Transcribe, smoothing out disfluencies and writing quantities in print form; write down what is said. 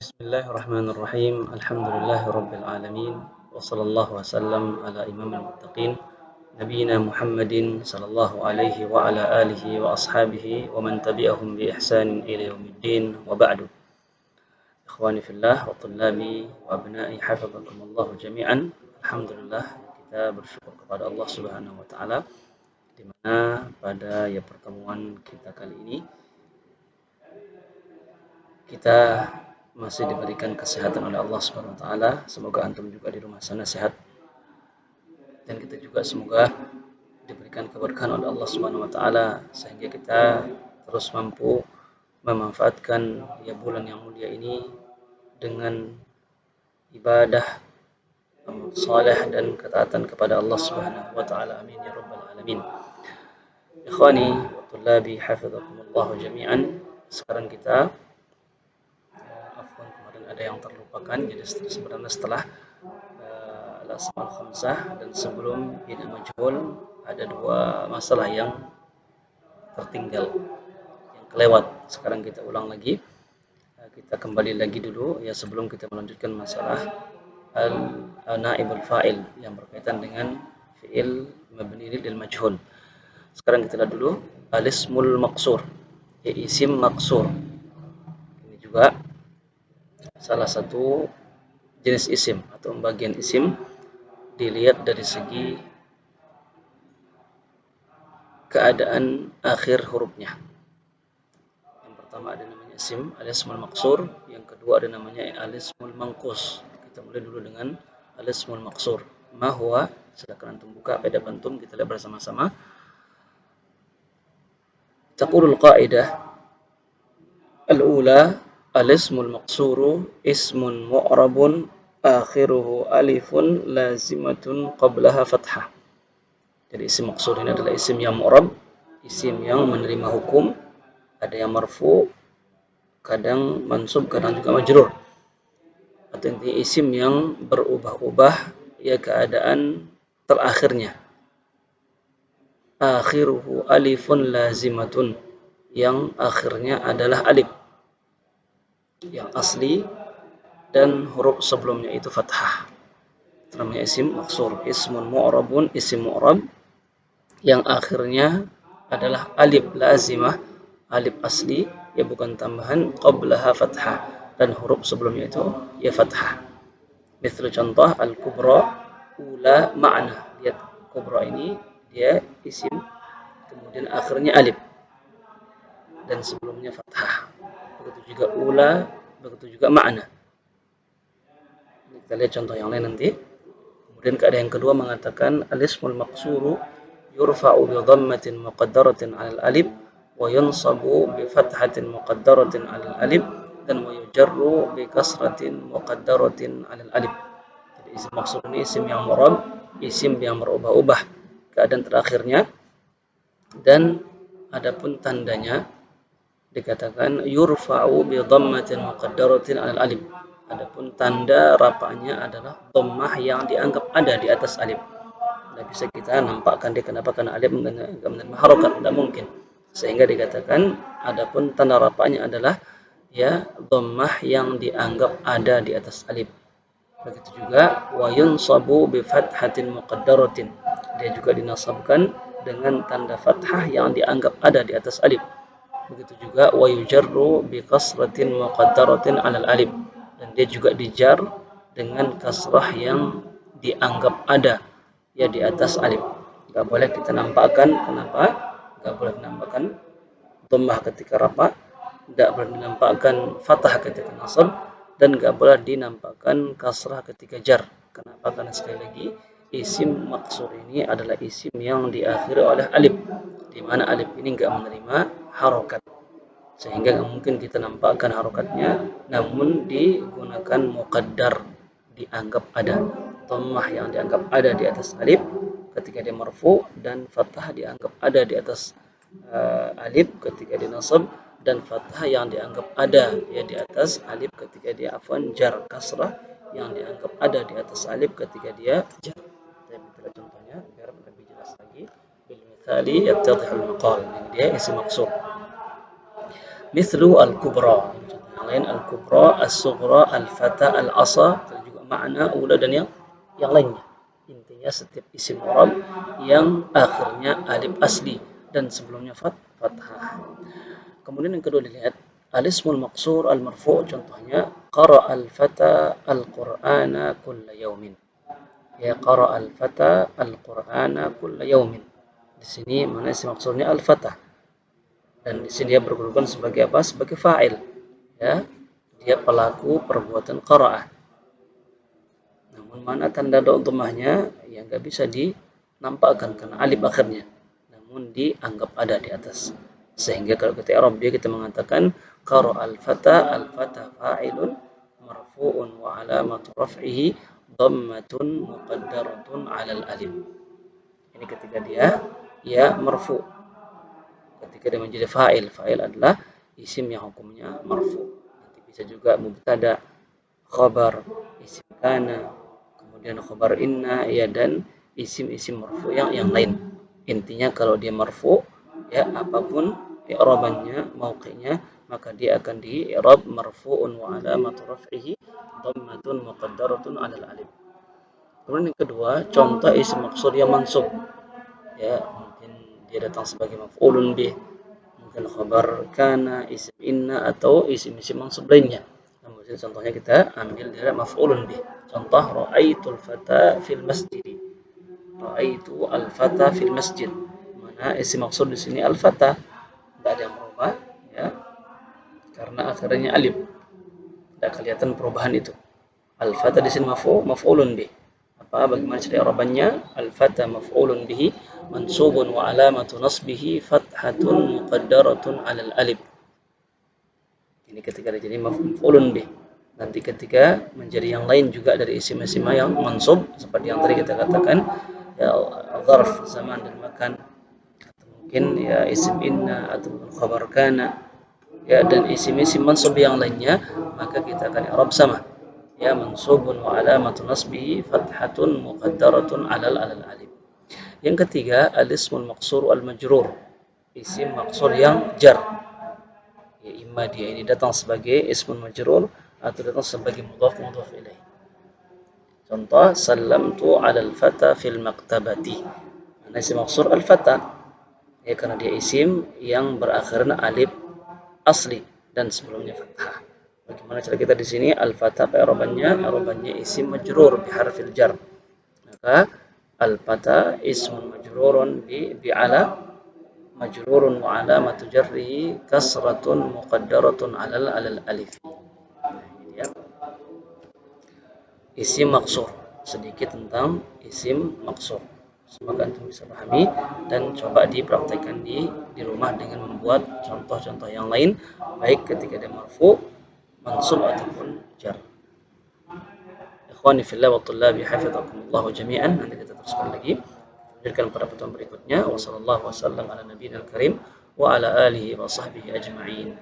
Bismillahirrahmanirrahim. Alhamdulillahirabbil alamin. Wa sallallahu wasallam ala imamil muttaqin nabiyina Muhammadin sallallahu alaihi wa ala alihi wa ashabihi wa man tabi'ahum bi ihsanin ila yaumiddin wa ba'du. Ikhwani fillah wa tullabi wa abna'i hafizakumullah jami'an. Alhamdulillah kita bersyukur kepada Allah Subhanahu wa taala di mana pada pertemuan kita kali ini kita masih diberikan kesehatan oleh Allah Subhanahu wa taala. Semoga antum juga di rumah sana sehat. Dan kita juga semoga diberikan keberkahan oleh Allah Subhanahu wa taala sehingga kita terus mampu memanfaatkan bulan yang mulia ini dengan ibadah, amal saleh dan ketaatan kepada Allah Subhanahu wa taala. Amin ya rabbal alamin. Ikhwani wa tullabi hafizakumullah jami'an. Sekarang kita kemarin ada yang terlupakan, jadi sebenarnya setelah al-asmaul khamsah dan sebelum bina majhul ada dua masalah yang tertinggal, yang kelewat. Sekarang kita ulang lagi, kita kembali lagi dulu sebelum kita melanjutkan masalah al-naibul fa'il yang berkaitan dengan fi'il mabni lil majhul. Sekarang kita lihat dulu al-ismul maqsur, isim maqsur. Ini juga salah satu jenis isim atau bagian isim dilihat dari segi keadaan akhir hurufnya. Yang pertama ada namanya isim al-ismul maqsur, yang kedua ada namanya al-ismul manqus. Kita mulai dulu dengan al-ismul maqsur. Ma huwa? Silakan antum buka pada antum, kita lihat bersama-sama. Taqulul qa'idah al-ula al-ismul maqsuru ismun mu'rabun akhiruhu alifun lazimatun qablaha fathah. Jadi isim maqsur ini adalah isim yang mu'rab, isim yang menerima hukum, ada yang marfu, kadang mansub, kadang juga majrur. Atau intinya isim yang berubah-ubah keadaan terakhirnya. Akhiruhu alifun lazimatun, yang akhirnya adalah alif yang asli dan huruf sebelumnya itu fathah. Itu namanya isim maqsur. Ismun mu'rabun, isim mu'rab yang akhirnya adalah alif lazimah, alif asli, bukan tambahan, qablaha fathah, dan huruf sebelumnya itu fathah. Misal contoh al-kubra ula ma'na. Lihat, kubra ini dia isim, kemudian akhirnya alif dan sebelumnya fathah. Begitu juga ula, begitu juga ma'na. Kita lihat contoh yang lain nanti. Kemudian keadaan yang kedua mengatakan al-ismul maqsuru yurfa'u bi dhammatin muqaddaratin 'alal alif wa yunsabu bi fathatin muqaddaratin 'alal alif dan wa yujarru bi kasratin muqaddaratin 'alal alif. Jadi isim maqsur ini isim yang mu'rab, isim yang berubah-ubah keadaan terakhirnya, dan adapun tandanya dikatakan yurfa'u bi dhammatin muqaddaratin 'alal alif. Adapun tanda rafa'nya adalah dhammah yang dianggap ada di atas alif. Tidak bisa kita nampakkan dia kenapa, karena alif enggak menerima harokat, tidak mungkin. Sehingga dikatakan adapun tanda rafa'nya adalah dhammah yang dianggap ada di atas alif. Begitu juga wa yunsabu bi fathatin muqaddaratin, dia juga dinasabkan dengan tanda fathah yang dianggap ada di atas alif. Begitu juga wa yujarru bi kasratin muqaddaratin 'alal alif, dan dia juga dijar dengan kasrah yang dianggap ada di atas alif. Enggak boleh kita nampakkan, kenapa? Enggak boleh dinampakkan dhammah ketika rafa, enggak boleh dinampakkan fathah ketika nasab, dan enggak boleh dinampakkan kasrah ketika jar. Kenapa? Karena sekali lagi isim maqsur ini adalah isim yang diakhiri oleh alif, di mana alif ini enggak menerima harokat, sehingga enggak mungkin kita nampakkan harokatnya, namun digunakan muqaddar, dianggap ada. Dhammah yang dianggap ada di atas alif ketika dia marfu, dan fathah dianggap ada di atas alif ketika dia nasab, dan fathah yang dianggap ada di atas alif ketika dia jar, kasrah yang dianggap ada di atas alif ketika dia jar. Kita contohnya biar lebih jelas lagi. Bil mithali yattadhihul maqal. Ini dia isim maqsur. Mithlu al-kubra. Contoh yang lain al-kubra, as-sughra, al-fata, al-asa, dan juga makna ula dan yang lainnya. Intinya setiap isim i'rab yang akhirnya alif asli dan sebelumnya fathah. Kemudian yang kedua dilihat al-ismul maqsur al-marfu', contohnya qara al-fata al-qur'ana kulla yaumin. Ya, qara al-fata al-qur'ana kulla yaumin. Di sini mana isim maqsurnya al-fata. Dan di sini dia berkedudukan sebagai apa? Sebagai fa'il. Ya, dia pelaku perbuatan qara'ah. Namun mana tanda dhammahnya yang nggak bisa dinampakkan karena alif akhirnya. Namun dianggap ada di atas. Sehingga kalau kita i'rab dia kita mengatakan qara al-fata fa'ilun marfu'un wa alamatu raf'ihi dhammatun muqaddaratun 'alal alif. Ini ketika dia ya marfu'. Ketika dia menjadi fa'il adalah isim yang hukumnya marfu'. Nanti bisa juga mubtada, khabar, isim kana, kemudian khabar inna ya dan isim-isim marfu' yang lain. Intinya kalau dia marfu' ya apapun i'rabannya, mauqi'nya, maka dia akan di-i'rab marfu'un wa alamatu raf'ihi dhammatun muqaddaratun 'alal alif. Kemudian yang kedua, contoh isim maqsur yang mansub. Ya, mungkin dia datang sebagai maf'ulun bih, mungkin khabar kana, isim inna atau isim-isim mansub lainnya. Nah, contohnya kita ambil dari maf'ulun bih. Contoh ra'aitul fata fil masjid. Ra'aitu al-fata fil masjid. Mana isim maksud di sini al-fata, tidak ada yang berubah ya. Karena akhirnya alif. Tidak kelihatan perubahan itu. Al-fata di sini maf'ulun bih. Apa bagaimana cara i'rabannya? Al-fata maf'ulun bihi mansubun wa alamatu nasbihi fathatun muqaddaratun 'alal alif. Ini ketika jadi maf'ulun bih. Nanti ketika menjadi yang lain juga dari isim-isim yang mansub seperti yang tadi kita katakan ya zarf zaman dan makan, atau mungkin ya isim inna atau khabar kana ya dan isim-isim mansub yang lainnya, maka kita akan i'rab sama ya mansubun wa alamatu nasbihi fathatun muqaddaratun 'alal alif. Yang ketiga al-ismul maqsur al-majrur, isim maqsur yang jar. Ya imma dia ini datang sebagai ismun majrur atau datang sebagai mudhaf ilaih. Contoh sallamtu 'alal fata fil maktabati. Mana isim maqsur al-fata ya karena dia isim yang berakhiran alif asli dan sebelumnya fathah. Bagaimana cara kita di sini al-fata i'rabannya isim majrur bi harfil jar. Maka al-fata ismun majrurun bi ala majrurun wa alamatu jarrihi kasratun muqaddaratun alal alif. Ya. Isim maksur. Sedikit tentang isim maksur. Semoga antum bisa pahami dan coba dipraktekkan di rumah dengan membuat contoh-contoh yang lain baik ketika dia marfu, mansub ataupun jar. Ikhwani fillah wa tullabi hafizakumullah jami'an. Nanti kita teruskan lagi. Lanjutkan pada pertemuan berikutnya. Wassallallahu wasallam ala nabiyil karim wa ala alihi wa sahbihi ajma'in.